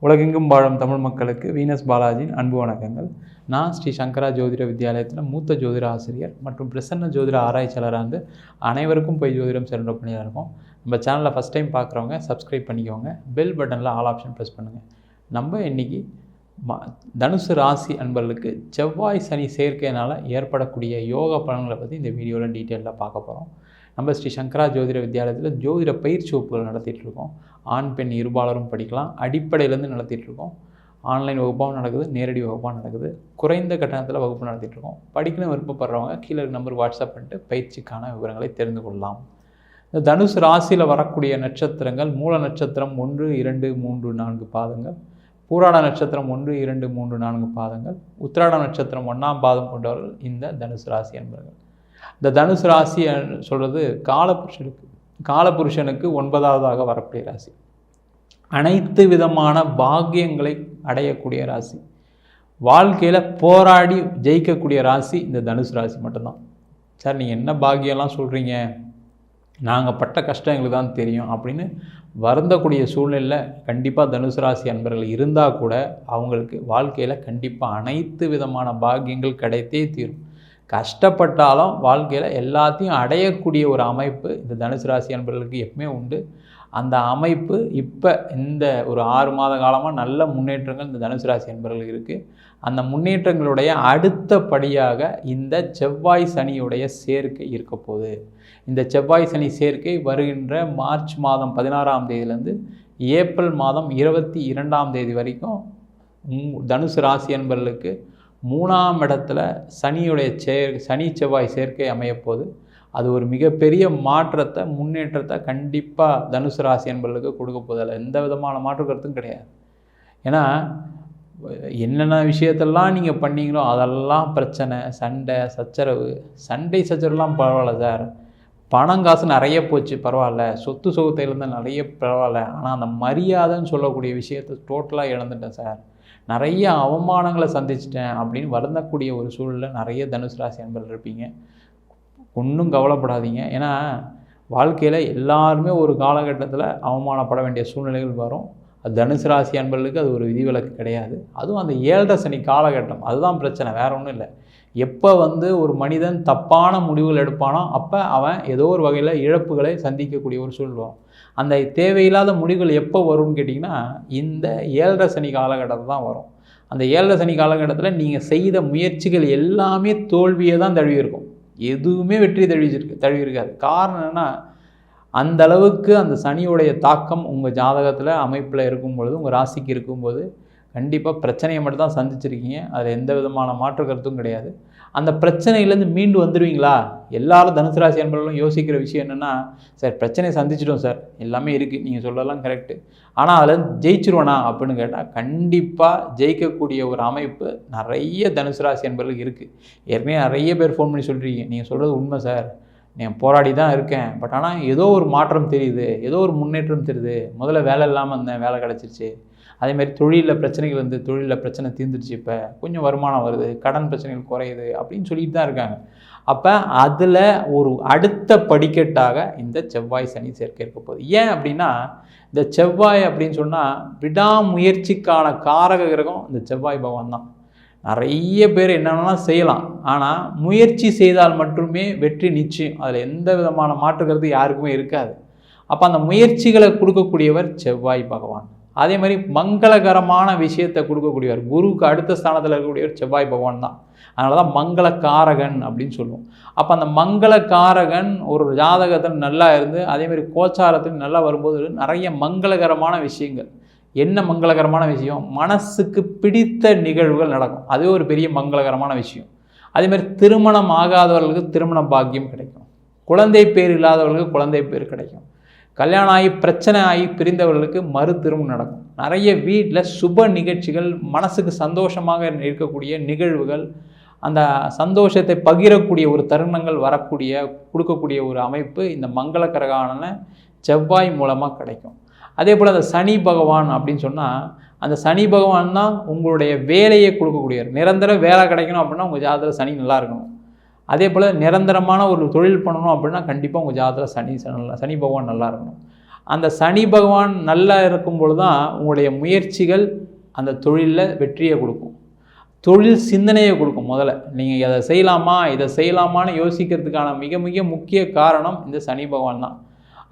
உலகெங்கும் வாழும் தமிழ் மக்களுக்கு வீனஸ் பாலாஜியின் அன்பு வணக்கங்கள். நான் ஸ்ரீ சங்கரா ஜோதிட வித்யாலயத்தில் மூத்த ஜோதிட ஆசிரியர் மற்றும் பிரசன்ன ஜோதிட ஆராய்ச்சியாளராக இருந்து அனைவருக்கும் போய் ஜோதிடம் சிறந்த பணியாக இருக்கும். நம்ம சேனலில் ஃபஸ்ட் டைம் பார்க்குறவங்க சப்ஸ்கிரைப் பண்ணிக்கோங்க. பெல் பட்டனில் ஆல் ஆப்ஷன் ப்ரெஸ் பண்ணுங்கள். நம்ம இன்றைக்கி தனுசு ராசி அன்பர்களுக்கு செவ்வாய் சனி சேர்க்கையினால் ஏற்படக்கூடிய யோக பலன்களை பற்றி இந்த வீடியோவில் டீட்டெயிலாக பார்க்க போகிறோம். நம்ம ஸ்ரீ சங்கரா ஜோதிட வித்யாலயத்தில் ஜோதிட பயிற்சி வகுப்புகள் நடத்திட்டுருக்கோம். ஆண் பெண் இருபாலரும் படிக்கலாம். அடிப்படையிலேருந்து நடத்திட்டுருக்கோம். ஆன்லைன் வகுப்பாகவும் நடக்குது, நேரடி வகுப்பாகவும் நடக்குது. குறைந்த கட்டணத்தில் வகுப்பு நடத்திட்டுருக்கோம். படிக்கணும் விருப்பப்படுறவங்க கீழே நம்பர் வாட்ஸ்அப் பண்ணிட்டு பயிற்சிக்கான விவரங்களை தெரிந்து கொள்ளலாம். இந்த தனுசு ராசியில் வரக்கூடிய நட்சத்திரங்கள் மூல நட்சத்திரம் 1, 2, 3, 4 பாதங்கள், பூராட நட்சத்திரம் 1, 2, 3, 4 பாதங்கள், உத்திராட நட்சத்திரம் 1ஆம் பாதம் கொண்டவர்கள் இந்த தனுசு ராசி என்பவர்கள். இந்த தனுசு ராசி சொல்கிறது காலபுருஷனுக்கு 9வதாக வரக்கூடிய ராசி. அனைத்து விதமான பாக்கியங்களை அடையக்கூடிய ராசி. வாழ்க்கையில் போராடி ஜெயிக்கக்கூடிய ராசி இந்த தனுசு ராசி மட்டும்தான். சார் நீங்கள் என்ன பாக்கியம்லாம் சொல்கிறீங்க, நாங்கள் பட்ட கஷ்டம் எங்களுக்கு தான் தெரியும் அப்படின்னு வருந்தக்கூடிய சூழ்நிலையில் கண்டிப்பாக தனுசு ராசி அன்பர்கள் இருந்தால் கூட அவங்களுக்கு வாழ்க்கையில் கண்டிப்பாக அனைத்து விதமான பாக்கியங்கள் கிடைத்தே தீரும். கஷ்டப்பட்டாலும் வாழ்க்கையில் எல்லாத்தையும் அடையக்கூடிய ஒரு அமைப்பு இந்த தனுசு ராசி அன்பர்களுக்கு எப்பவுமே உண்டு. அந்த அமைப்பு இப்போ இந்த ஒரு 6 மாத காலமாக நல்ல முன்னேற்றங்கள் இந்த தனுசு ராசி அன்பர்களுக்கு இருக்குது. அந்த முன்னேற்றங்களுடைய அடுத்த படியாக இந்த செவ்வாய் சனியுடைய சேர்க்கை இருக்க போகுது. இந்த செவ்வாய் சனி சேர்க்கை வருகின்ற மார்ச் மாதம் 16ஆம் தேதியிலேருந்து ஏப்ரல் மாதம் 22ஆம் தேதி வரைக்கும் தனுசு ராசி அன்பர்களுக்கு 3ஆம் இடத்துல சனியுடைய சனி செவ்வாய் சேர்க்கை அமையப்போகுது. அது ஒரு மிகப்பெரிய மாற்றத்தை முன்னேற்றத்தை கண்டிப்பாக தனுசு ராசி என்பர்களுக்கு கொடுக்க போகுது. அதில் எந்த விதமான மாற்று கருத்தும் கிடையாது. ஏன்னா என்னென்ன விஷயத்தெல்லாம் நீங்கள் பண்ணீங்களோ அதெல்லாம் பிரச்சனை, சண்டை சச்சரவுலாம் பரவாயில்ல சார், பணம் காசு நிறைய போச்சு பரவாயில்ல, சொத்து சுகத்தையிலேருந்து நிறைய பரவாயில்ல, ஆனால் அந்த மரியாதைன்னு சொல்லக்கூடிய விஷயத்தை டோட்டலாக இழந்துட்டேன் சார், நிறைய அவமானங்களை சந்திச்சிட்டேன் அப்படின்னு வருந்தக்கூடிய ஒரு சூழலில் நிறைய தனுசு ராசி அன்பர்கள் இருப்பீங்க. ஒன்றும் கவலைப்படாதீங்க. ஏன்னா வாழ்க்கையில் எல்லாருமே ஒரு காலகட்டத்தில் அவமானப்பட வேண்டிய சூழ்நிலைகள் வரும். அது தனுசு ராசி அன்பர்களுக்கு அது ஒரு விதிவிலக்கு கிடையாது. அதுவும் அந்த 7.5 சனி காலகட்டம் அதுதான் பிரச்சனை, வேறு ஒன்றும் இல்லை. எப்போ ஒரு மனிதன் தப்பான முடிவுகள் எடுப்பானோ அப்போ அவன் ஏதோ ஒரு வகையில் இழப்புகளை சந்திக்கக்கூடிய ஒரு சூழல் வரும். அந்த தேவையில்லாத முடிவுகள் எப்போ வரும்னு கேட்டிங்கன்னா இந்த 7.5 சனி காலகட்டத்தில் தான் வரும். அந்த 7.5 சனி காலகட்டத்தில் நீங்கள் செய்த முயற்சிகள் எல்லாமே தோல்வியை தான் தழுவி இருக்கும். எதுவுமே வெற்றி தழுவி இருக்காது. காரணம் என்னென்னா அந்த அளவுக்கு அந்த சனியுடைய தாக்கம் உங்கள் ஜாதகத்தில் அமைப்பில் இருக்கும் பொழுது, உங்கள் ராசிக்கு இருக்கும்போது கண்டிப்பாக பிரச்சனையை மட்டும் தான் சந்திச்சிருக்கீங்க. அதில் எந்த விதமான மாற்று கருத்தும் கிடையாது. அந்த பிரச்சனையிலேருந்து மீண்டு வந்துடுவீங்களா? எல்லாரும் தனுசு ராசி அன்பர்களும் யோசிக்கிற விஷயம் என்னென்னா, சார் பிரச்சனையை சந்திச்சிட்டோம் சார், எல்லாமே இருக்குது, நீங்கள் சொல்லலாம் கரெக்டு, ஆனால் அதில் ஜெயிச்சிருவேனா அப்படின்னு கேட்டால் கண்டிப்பாக ஜெயிக்கக்கூடிய ஒரு அமைப்பு நிறைய தனுசு ராசி அன்பர்களுக்கு இருக்குது. ஏற்கனவே நிறைய பேர் ஃபோன் பண்ணி சொல்கிறீங்க, நீங்கள் சொல்கிறது உண்மை சார், நான் போராடி தான் இருக்கேன், பட் ஆனால் ஏதோ ஒரு மாற்றம் தெரியுது, ஏதோ ஒரு முன்னேற்றம் தெரியுது, முதல்ல வேலை இல்லாமல் இருந்தேன், வேலை கிடச்சிருச்சு, அதேமாதிரி தொழிலில் பிரச்சனைகள் வந்து தொழிலில் பிரச்சனை தீர்ந்துருச்சு, இப்போ கொஞ்சம் வருமானம் வருது, கடன் பிரச்சனைகள் குறையுது அப்படின்னு சொல்லிட்டு தான் இருக்காங்க. அப்போ அதில் ஒரு அடுத்த படிக்கட்டாக இந்த செவ்வாய் சனி சேர்க்கை இருக்க போகுது. ஏன் அப்படின்னா இந்த செவ்வாய் அப்படின்னு சொன்னால் விடாமுயற்சிக்கான காரக கிரகம் இந்த செவ்வாய் பகவான் தான். நிறைய பேர் என்னென்னலாம் செய்யலாம், ஆனால் முயற்சி செய்தால் மட்டுமே வெற்றி நிச்சயம். அதில் எந்த விதமான மாற்றுக்கிறது யாருக்குமே இருக்காது. அப்போ அந்த முயற்சிகளை கொடுக்கக்கூடியவர் செவ்வாய் பகவான். அதே மாதிரி மங்களகரமான விஷயத்தை கொடுக்கக்கூடியவர், குருவுக்கு அடுத்த ஸ்தானத்தில் இருக்கக்கூடியவர் செவ்வாய் பகவான் தான். அதனால தான் மங்களக்காரகன் அப்படின்னு சொல்லுவோம். அப்போ அந்த மங்களக்காரகன் ஒரு ஜாதகத்தில் நல்லா இருந்து அதேமாதிரி கோச்சாரத்தில் நல்லா வரும்போது நிறைய மங்களகரமான விஷயங்கள். என்ன மங்களகரமான விஷயம்? மனசுக்கு பிடித்த நிகழ்வுகள் நடக்கும். அதுவே ஒரு பெரிய மங்களகரமான விஷயம். அதேமாதிரி திருமணம் ஆகாதவர்களுக்கு திருமண பாக்கியம் கிடைக்கும். குழந்தை பேர் இல்லாதவர்களுக்கு குழந்தை பேர் கிடைக்கும். கல்யாணம் ஆகி பிரச்சனை ஆகி பிரிந்தவர்களுக்கு மறு திருமணம் நடக்கும். நிறைய வீட்டில் சுப நிகழ்ச்சிகள், மனசுக்கு சந்தோஷமாக இருக்கக்கூடிய நிகழ்வுகள், அந்த சந்தோஷத்தை பகிரக்கூடிய ஒரு தருணங்கள் கொடுக்கக்கூடிய ஒரு அமைப்பு இந்த மங்களகரகான செவ்வாய் மூலமாக கிடைக்கும். அதே போல் அந்த சனி பகவான் அப்படின்னு சொன்னால் அந்த சனி பகவான் தான் உங்களுடைய வேலையை கொடுக்கக்கூடியவர். நிரந்தர வேலை கிடைக்கணும் அப்படின்னா உங்கள் ஜாதகத்தில் சனி நல்லா இருக்கணும். அதே போல் நிரந்தரமான ஒரு தொழில் பண்ணணும் அப்படின்னா கண்டிப்பாக உங்கள் ஜாதகத்தில் சனி பகவான் நல்லா இருக்கணும். அந்த சனி பகவான் நல்லா இருக்கும்பொழுது தான் உங்களுடைய முயற்சிகள் அந்த தொழிலில் வெற்றியை கொடுக்கும், தொழில் சிந்தனையை கொடுக்கும். முதல்ல நீங்கள் அதை செய்யலாமா இதை செய்யலாமான்னு யோசிக்கிறதுக்கான மிக மிக முக்கிய காரணம் இந்த சனி பகவான் தான்.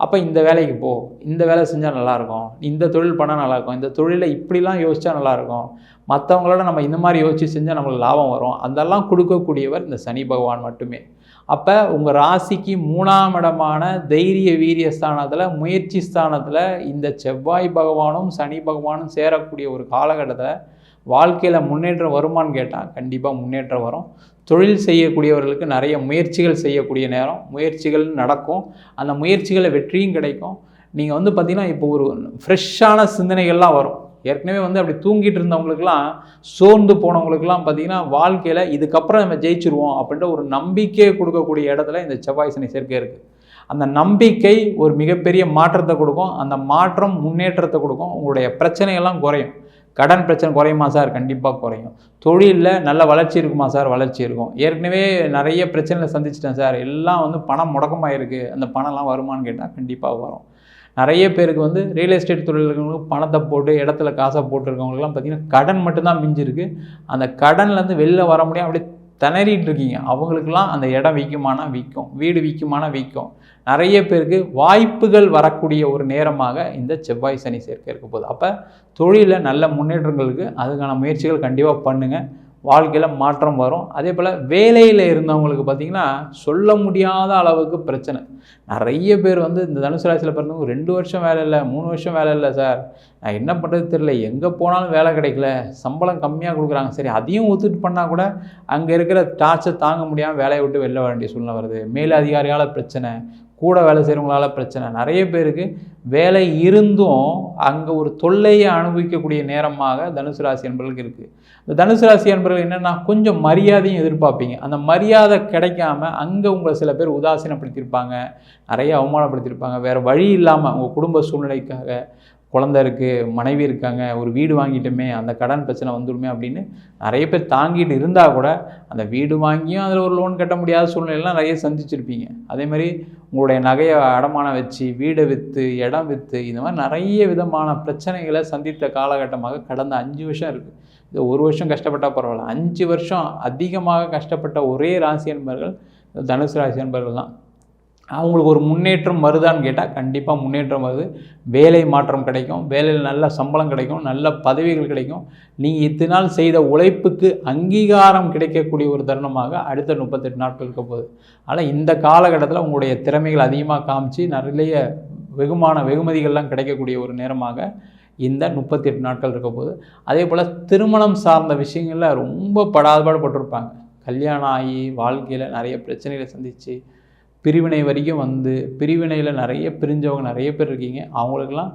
அப்போ இந்த வேலைக்கு போ, இந்த வேலை செஞ்சால் நல்லாயிருக்கும், இந்த தொழில் பண்ணால் நல்லாயிருக்கும், இந்த தொழிலில் இப்படிலாம் யோசித்தா நல்லாயிருக்கும், மற்றவங்களோட நம்ம இந்த மாதிரி யோசித்து செஞ்சால் நம்மளுக்கு லாபம் வரும், அதெல்லாம் கொடுக்கக்கூடியவர் இந்த சனி பகவான் மட்டுமே. அப்போ உங்கள் ராசிக்கு 3ஆம் இடமான தைரிய வீரிய ஸ்தானத்தில், முயற்சி ஸ்தானத்தில் இந்த செவ்வாய் பகவானும் சனி பகவானும் சேரக்கூடிய ஒரு காலகட்டத்தில் வாழ்க்கையில் முன்னேற்றம் வருமானு கேட்டால் கண்டிப்பாக முன்னேற்றம் வரும். தொழில் செய்யக்கூடியவர்களுக்கு நிறைய முயற்சிகள் செய்யக்கூடிய நேரம், முயற்சிகள் நடக்கும், அந்த முயற்சிகளில் வெற்றியும் கிடைக்கும். நீங்கள் பார்த்திங்கன்னா இப்போ ஒரு ஃப்ரெஷ்ஷான சிந்தனைகள்லாம் வரும். ஏற்கனவே அப்படி தூங்கிட்டு இருந்தவங்களுக்கெல்லாம், சோர்ந்து போனவங்களுக்கெல்லாம் பார்த்திங்கன்னா வாழ்க்கையில் இதுக்கப்புறம் நம்ம ஜெயிச்சிருவோம் அப்படின்ற ஒரு நம்பிக்கையை கொடுக்கக்கூடிய இடத்துல இந்த செவ்வாய் சனி சேர்க்கை இருக்குது. அந்த நம்பிக்கை ஒரு மிகப்பெரிய மாற்றத்தை கொடுக்கும், அந்த மாற்றம் முன்னேற்றத்தை கொடுக்கும். உங்களுடைய பிரச்சனைகள்லாம் குறையும். கடன் பிரச்சனை குறையுமா சார்? கண்டிப்பாக குறையும். தொழிலில் நல்ல வளர்ச்சி இருக்குமா சார்? வளர்ச்சி இருக்கும். ஏற்கனவே நிறைய பிரச்சனைகளை சந்திச்சிட்டேன் சார், எல்லாம் பணம் முடக்கமாக இருக்குது, அந்த பணம்லாம் வருமானு கேட்டால் கண்டிப்பாக வரும். நிறைய பேருக்கு ரியல் எஸ்டேட் தொழில்களுக்கு பணத்தை போட்டு இடத்துல காசை போட்டுருக்கவங்களுக்குலாம் பார்த்திங்கன்னா கடன் மட்டும்தான் மிஞ்சிருக்கு. அந்த கடன்லேருந்து வெளில வர முடியாது, அப்படியே திணறிட்டு இருக்கீங்க. அவங்களுக்கெல்லாம் அந்த இடம் விற்குமானா விற்கும், வீடு விற்குமானா விற்கும். நிறைய பேருக்கு வாய்ப்புகள் வரக்கூடிய ஒரு நேரமாக இந்த செவ்வாய் சனி சேர்க்கை இருக்க போகுது. அப்போ தொழிலில் நல்ல முன்னேற்றங்களுக்கு அதுக்கான முயற்சிகள் கண்டிப்பாக பண்ணுங்கள், வாழ்க்கையில் மாற்றம் வரும். அதே போல் வேலையில் இருந்தவங்களுக்கு பார்த்திங்கன்னா சொல்ல முடியாத அளவுக்கு பிரச்சனை. நிறைய பேர் இந்த தனுசு ராசியில் பிறந்தவங்க 2 வருஷம் வேலை இல்லை, 3 வருஷம் வேலை இல்லை சார், நான் என்ன பண்ணுறது தெரியல, எங்கே போனாலும் வேலை கிடைக்கல, சம்பளம் கம்மியாக கொடுக்குறாங்க, சரி அதையும் ஒத்துட்டு பண்ணால் கூட அங்கே இருக்கிற டார்ச்சர் தாங்க முடியாமல் வேலையை விட்டு வெளில வர வேண்டிய சூழ்நிலை வருது. மேல் அதிகாரியால் பிரச்சனை, கூட வேலை செய்கிறவங்களால பிரச்சனை. நிறைய பேருக்கு வேலை இருந்தும் அங்கே ஒரு தொல்லையை அனுபவிக்கக்கூடிய நேரமாக தனுசு ராசி என்பவர்களுக்கு இருக்குது. இந்த தனுசு ராசி என்பவர்கள் என்னென்னா கொஞ்சம் மரியாதையும் எதிர்பார்ப்பீங்க. அந்த மரியாதை கிடைக்காம அங்கே உங்களை சில பேர் உதாசீனப்படுத்தியிருப்பாங்க, நிறைய அவமானப்படுத்தியிருப்பாங்க. வேறு வழி இல்லாமல் உங்கள் குடும்ப சூழ்நிலைக்காக, குழந்தை இருக்குது, மனைவி இருக்காங்க, ஒரு வீடு வாங்கிட்டோமே, அந்த கடன் பிரச்சனை வந்துடுமே அப்படின்னு நிறைய பேர் தாங்கிட்டு இருந்தால் கூட அந்த வீடு வாங்கியும் அதில் ஒரு லோன் கட்ட முடியாத சூழ்நிலையெல்லாம் நிறைய சந்திச்சிருப்பீங்க. அதேமாதிரி உங்களுடைய நகையை அடமானம் வச்சு, வீடை விற்று, இடம் விற்று, இந்த மாதிரி நிறைய விதமான பிரச்சனைகளை சந்தித்த காலகட்டமாக கடந்த 5 வருஷம் இருக்குது. இது 1 வருஷம் கஷ்டப்பட்டால் பரவாயில்ல, 5 வருஷம் அதிகமாக கஷ்டப்பட்ட ஒரே ராசி என்பவர்கள் தனுசு ராசி என்பவர்கள் தான். அவங்களுக்கு ஒரு முன்னேற்றம் வருதான்னு கேட்டால் கண்டிப்பாக முன்னேற்றம் வருது. வேலை மாற்றம் கிடைக்கும், வேலையில் நல்ல சம்பளம் கிடைக்கும், நல்ல பதவிகள் கிடைக்கும். நீங்கள் இத்தனை நாள் செய்த உழைப்புக்கு அங்கீகாரம் கிடைக்கக்கூடிய ஒரு தருணமாக அடுத்த 38 நாட்கள் இருக்க போகுது. ஆனால் இந்த காலகட்டத்தில் உங்களுடைய திறமைகள் அதிகமாக காமிச்சு நிறைய வெகுமதிகள்லாம் கிடைக்கக்கூடிய ஒரு நேரமாக இந்த 38 நாட்கள் இருக்க போகுது. அதே போல் திருமணம் சார்ந்த விஷயங்களில் ரொம்ப படாதபாடுபட்டிருப்பாங்க. கல்யாணம் ஆகி வாழ்க்கையில் நிறைய பிரச்சனைகளை சந்தித்து பிரிவினை வரைக்கும் பிரிவினையில் நிறைய பிரிஞ்சவங்க நிறைய பேர் இருக்கீங்க. அவங்களுக்கெல்லாம்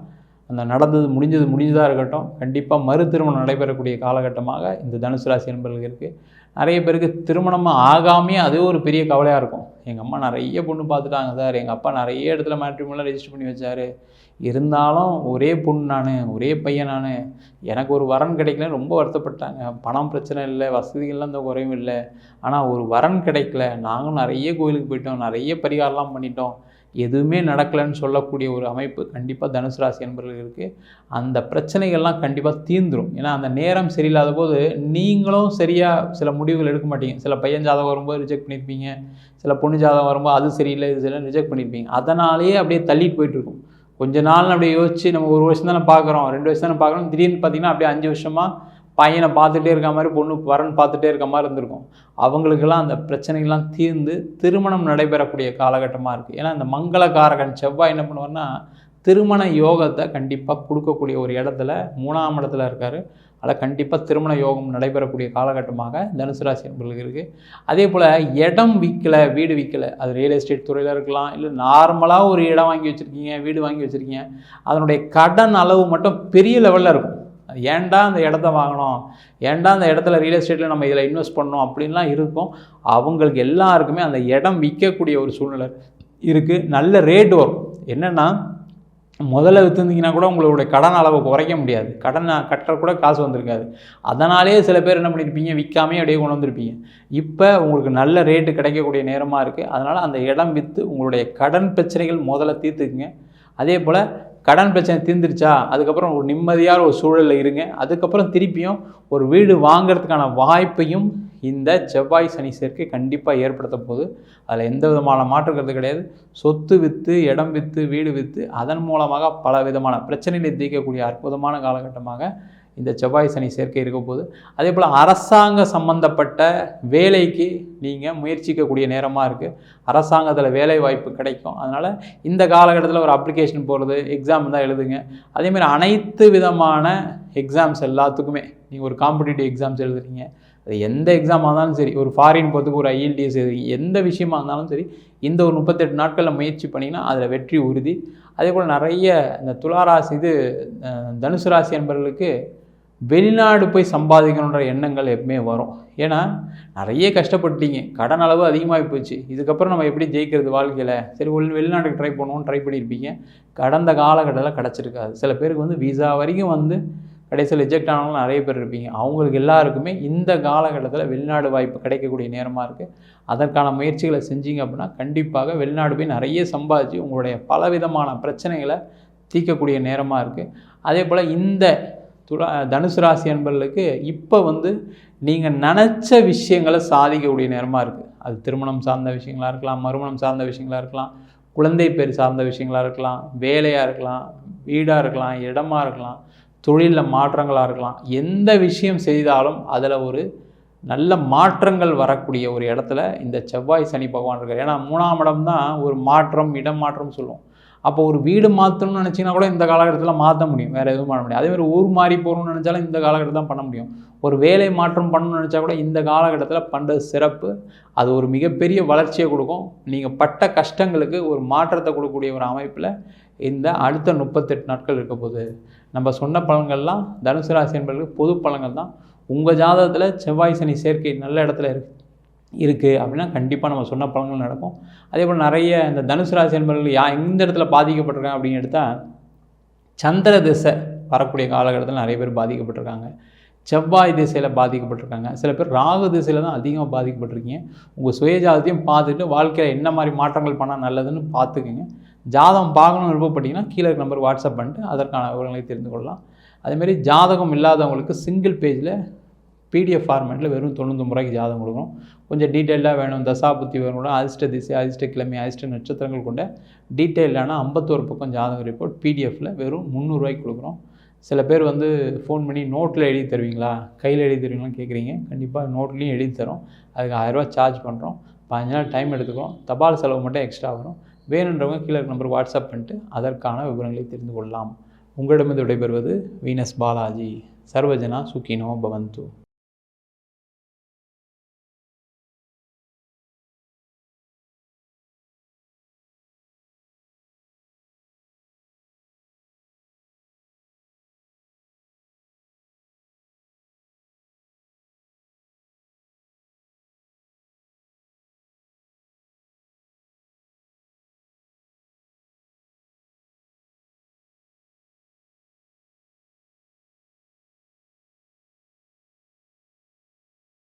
அந்த முடிஞ்சதாக இருக்கட்டும், கண்டிப்பாக மறு திருமணம் நடைபெறக்கூடிய காலகட்டமாக இந்த தனுசு ராசி என்பவர்களுக்கு இருக்குது. நிறைய பேருக்கு திருமணமாக ஆகாமே அதே ஒரு பெரிய கவலையாக இருக்கும். எங்கள் அம்மா நிறைய பொண்ணு பார்த்துட்டாங்க சார், எங்கள் அப்பா நிறைய இடத்துல மேட்ரிமோனியெலாம் ரெஜிஸ்டர் பண்ணி வச்சார், இருந்தாலும் ஒரே பொண்ணு நான், ஒரே பையன் நான், எனக்கு ஒரு வரன் கிடைக்கலன்னு ரொம்ப வருத்தப்பட்டாங்க. பணம் பிரச்சனை இல்லை, வசதிகள்லாம் இந்த குறையும் இல்லை, ஆனால் ஒரு வரன் கிடைக்கல, நாங்களும் நிறைய கோயிலுக்கு போயிட்டோம், நிறைய பரிகாரம்லாம் பண்ணிட்டோம், எதுவுமே நடக்கலைன்னு சொல்லக்கூடிய ஒரு அமைப்பு கண்டிப்பாக தனுசு ராசி என்பவர்களுக்கு இருக்குது. அந்த பிரச்சனைகள்லாம் கண்டிப்பாக தீர்ந்துடும். ஏன்னா அந்த நேரம் சரியில்லாத போது நீங்களும் சரியாக சில முடிவுகள் எடுக்க மாட்டீங்க. சில பையன் ஜாதகம் வரும்போது ரிஜெக்ட் பண்ணியிருப்பீங்க, சில பொண்ணு ஜாதகம் வரும்போது அது சரியில்லை இது சரியில்லை ரிஜெக்ட் பண்ணியிருப்பீங்க. அதனாலேயே அப்படியே தள்ளிட்டு போயிட்டுருக்கும். கொஞ்ச நாள் அப்படியே யோசிச்சு நம்ம 1 வருஷம் தானே பார்க்குறோம், 2 வருஷம் தானே பார்க்குறோம், திடீர்னு பார்த்திங்கன்னா அப்படியே 5 வருஷமாக பையனை பார்த்துட்டே இருக்க மாதிரி, பொண்ணு வரன் பார்த்துட்டே இருக்க மாதிரி இருந்திருக்கும். அவங்களுக்கெல்லாம் அந்த பிரச்சனைகள்லாம் தீர்ந்து திருமணம் நடைபெறக்கூடிய காலகட்டமாக இருக்குது. ஏன்னா இந்த மங்களகாரகன் செவ்வாய் என்ன பண்ணுவார்னா திருமண யோகத்தை கண்டிப்பாக கொடுக்கக்கூடிய ஒரு இடத்துல 3ஆம் இடத்துல இருக்கார். அதில் கண்டிப்பாக திருமண யோகம் நடைபெறக்கூடிய காலகட்டமாக தனுசு ராசி என்பவர்களுக்கு இருக்குது. அதே போல் இடம் விற்கலை, வீடு விற்கலை, அது ரியல் எஸ்டேட் துறையில் இருக்கலாம், இல்லை நார்மலாக ஒரு இடம் வாங்கி வச்சுருக்கீங்க, வீடு வாங்கி வச்சுருக்கீங்க, அதனுடைய கடன் அளவு மட்டும் பெரிய லெவலில் இருக்கும். ஏன்டா அந்த இடத்த வாங்கணும், ஏன்டா அந்த இடத்துல ரியல் எஸ்டேட்டில் நம்ம இதில் இன்வெஸ்ட் பண்ணோம் அப்படின்லாம் இருக்கும். அவங்களுக்கு எல்லாருக்குமே அந்த இடம் விற்கக்கூடிய ஒரு சூழ்நிலை இருக்குது. நல்ல ரேட் வரும். என்னென்னா முதல்ல விற்றுருந்தீங்கன்னா கூட உங்களுடைய கடன் அளவை குறைக்க முடியாது, கடன் கட்டுற கூட காசு வந்திருக்காது. அதனாலே சில பேர் என்ன பண்ணியிருப்பீங்க, விற்காமே அப்படியே கொண்டு வந்திருப்பீங்க. இப்போ உங்களுக்கு நல்ல ரேட்டு கிடைக்கக்கூடிய நேரமாக இருக்குது. அதனால் அந்த இடம் விற்று உங்களுடைய கடன் பிரச்சனைகள் முதல்ல தீர்த்துக்குங்க. அதே போல் கடன் பிரச்சனை தீர்ந்துருச்சா, அதுக்கப்புறம் ஒரு நிம்மதியான ஒரு சூழலில் இருங்க. அதுக்கப்புறம் திருப்பியும் ஒரு வீடு வாங்கிறதுக்கான வாய்ப்பையும் இந்த செவ்வாய் சனி சேர்க்கை கண்டிப்பாக ஏற்படுத்த போகுது. அதில் எந்த விதமான மாற்று கருத்து கிடையாது. சொத்து விற்று, இடம் விற்று, வீடு விற்று அதன் மூலமாக பல விதமான பிரச்சனைகளை தீர்க்கக்கூடிய அற்புதமான காலகட்டமாக இந்த செவ்வாய் சனி சேர்க்கை இருக்க போகுது. அதே போல் அரசாங்க சம்பந்தப்பட்ட வேலைக்கு நீங்கள் முயற்சிக்கக்கூடிய நேரமாக இருக்குது. அரசாங்கத்தில் வேலை வாய்ப்பு கிடைக்கும். அதனால் இந்த காலகட்டத்தில் ஒரு அப்ளிகேஷன் போடுறது, எக்ஸாம் தான் எழுதுங்க. அதேமாதிரி அனைத்து விதமான எக்ஸாம்ஸ் எல்லாத்துக்குமே நீங்கள் ஒரு காம்படிட்டிவ் எக்ஸாம்ஸ் எழுதுறீங்க, அது எந்த எக்ஸாமாக இருந்தாலும் சரி, ஒரு ஃபாரின் போகிறதுக்கு ஒரு IELTS எழுதுறீங்க, எந்த விஷயமா இருந்தாலும் சரி, இந்த ஒரு 38 நாட்களில் முயற்சி பண்ணிங்கன்னா அதில் வெற்றி உறுதி. அதே போல் நிறைய இந்த துளாராசி தனுசு ராசி என்பவர்களுக்கு வெளிநாடு போய் சம்பாதிக்கணுன்ற எண்ணங்கள் எப்பவுமே வரும். ஏன்னா நிறைய கஷ்டப்பட்டீங்க, கடன் அளவு அதிகமாகி போச்சு, இதுக்கப்புறம் நம்ம எப்படி ஜெயிக்கிறது வாழ்க்கையில், சரி வெளிநாட்டுக்கு ட்ரை பண்ணுவோம்னு ட்ரை பண்ணியிருப்பீங்க. கடந்த காலகட்டத்தில் கிடச்சிருக்காது. சில பேருக்கு வந்து விசா வரைக்கும் வந்து கடைசியில் ரிஜெக்ட் ஆனவங்களும் நிறைய பேர் இருப்பீங்க. அவங்களுக்கு எல்லாருக்குமே இந்த காலகட்டத்தில் வெளிநாடு வாய்ப்பு கிடைக்கக்கூடிய நேரமாக இருக்குது. அதற்கான முயற்சிகளை செஞ்சீங்க அப்படின்னா கண்டிப்பாக வெளிநாடு போய் நிறைய சம்பாதிச்சு உங்களுடைய பலவிதமான பிரச்சனைகளை தீர்க்கக்கூடிய நேரமாக இருக்குது. அதே போல் இந்த தனுசு ராசி என்பவர்களுக்கு இப்போ வந்து நீங்கள் நினச்ச விஷயங்களை சாதிக்கக்கூடிய நேரமாக இருக்குது. அது திருமணம் சார்ந்த விஷயங்களாக இருக்கலாம், மறுமணம் சார்ந்த விஷயங்களாக இருக்கலாம், குழந்தை பேர் சார்ந்த விஷயங்களாக இருக்கலாம், வேலையாக இருக்கலாம், வீடாக இருக்கலாம், இடமா இருக்கலாம், தொழிலில் மாற்றங்களாக இருக்கலாம். எந்த விஷயம் செய்தாலும் அதில் ஒரு நல்ல மாற்றங்கள் வரக்கூடிய ஒரு இடத்துல இந்த செவ்வாய் சனி பகவான் இருக்கார். ஏன்னா 3ஆம் இடம் தான் ஒரு மாற்றம், இடம் மாற்றம் சொல்லுவோம். அப்போ ஒரு வீடு மாற்றணும்னு நினச்சிங்கன்னா கூட இந்த காலகட்டத்தில் மாற்ற முடியும், வேறு எதுவும் பண்ண முடியும். அதேமாதிரி ஊர் மாறி போகணும்னு நினச்சாலும் இந்த காலகட்டத்தில் தான் பண்ண முடியும். ஒரு வேலை மாற்றம் பண்ணணும்னு நினச்சா கூட இந்த காலகட்டத்தில் பண்ணுறது சிறப்பு. அது ஒரு மிகப்பெரிய வளர்ச்சியை கொடுக்கும். நீங்கள் பட்ட கஷ்டங்களுக்கு ஒரு மாற்றத்தை கொடுக்கக்கூடிய ஒரு அமைப்பில் இந்த அடுத்த 38 நாட்கள் இருக்க போகுது. நம்ம சொன்ன பலன்கள்லாம் தனுசு ராசி என்பவர்களுக்கு பொது பலன்கள் தான். உங்கள் ஜாதகத்தில் செவ்வாய் சனி சேர்க்கை நல்ல இடத்துல இருக்குது அப்படின்னா கண்டிப்பாக நம்ம சொன்ன பலன்கள் நடக்கும். அதே போல் நிறைய இந்த தனுசு ராசி என்பவர்கள் எந்த இடத்துல பாதிக்கப்பட்டிருக்காங்க அப்படின்னு எடுத்தால், சந்திர திசை வரக்கூடிய காலகட்டத்தில் நிறைய பேர் பாதிக்கப்பட்டிருக்காங்க, செவ்வாய் திசையில் பாதிக்கப்பட்டிருக்காங்க, சில பேர் ராகு திசையில் தான் அதிகமாக பாதிக்கப்பட்டிருக்கீங்க. உங்கள் சுய ஜாதகத்தையும் பார்த்துட்டு வாழ்க்கையில் என்ன மாதிரி மாற்றங்கள் பண்ணால் நல்லதுன்னு பார்த்துக்குங்க. ஜாதகம் பார்க்கணும்னு விருப்பப்பட்டீங்கன்னா கீழே இருக்க நம்பர் வாட்ஸ்அப் பண்ணிட்டு அதற்கான விவரங்களை தெரிந்து கொள்ளலாம். அதேமாதிரி ஜாதகம் இல்லாதவங்களுக்கு சிங்கிள் பேஜில் PDF ஃபார்மேட்டில் வெறும் 99 ரூபாய்க்கு ஜாதகம் கொடுக்கணும். கொஞ்சம் டீட்டெயிலாக வேணும், தசாபுத்தி வேணும், அதிர்ஷ்ட திசை, அதிர்ஷ்ட கிழமை, அதிர்ஷ்ட நட்சத்திரங்கள் கொண்ட டீட்டெயிலான 51 பக்கம் ஜாதக ரிப்போர்ட் PDFல வெறும் 300 ரூபாய்க்கு கொடுக்குறோம். சில பேர் வந்து ஃபோன் பண்ணி நோட்டில் எழுதி தருவீங்களா, கையில் எழுதி தருவீங்களான்னு கேட்குறீங்க. கண்டிப்பாக நோட்லேயும் எழுதி தரோம். அதுக்கு 1000 ரூபா சார்ஜ் பண்ணுறோம். 15 நாள் டைம் எடுத்துக்கிறோம். தபால் செலவு மட்டும் எக்ஸ்ட்ரா வரும். வேணுன்றவங்க கீழே நம்பர் வாட்ஸ்அப் பண்ணிட்டு அதற்கான விவரங்களை தெரிந்து கொள்ளலாம். உங்களிடமிருந்து விடைபெறுவது வீனஸ் பாலாஜி. சர்வஜனா சுகினோ பவந்து.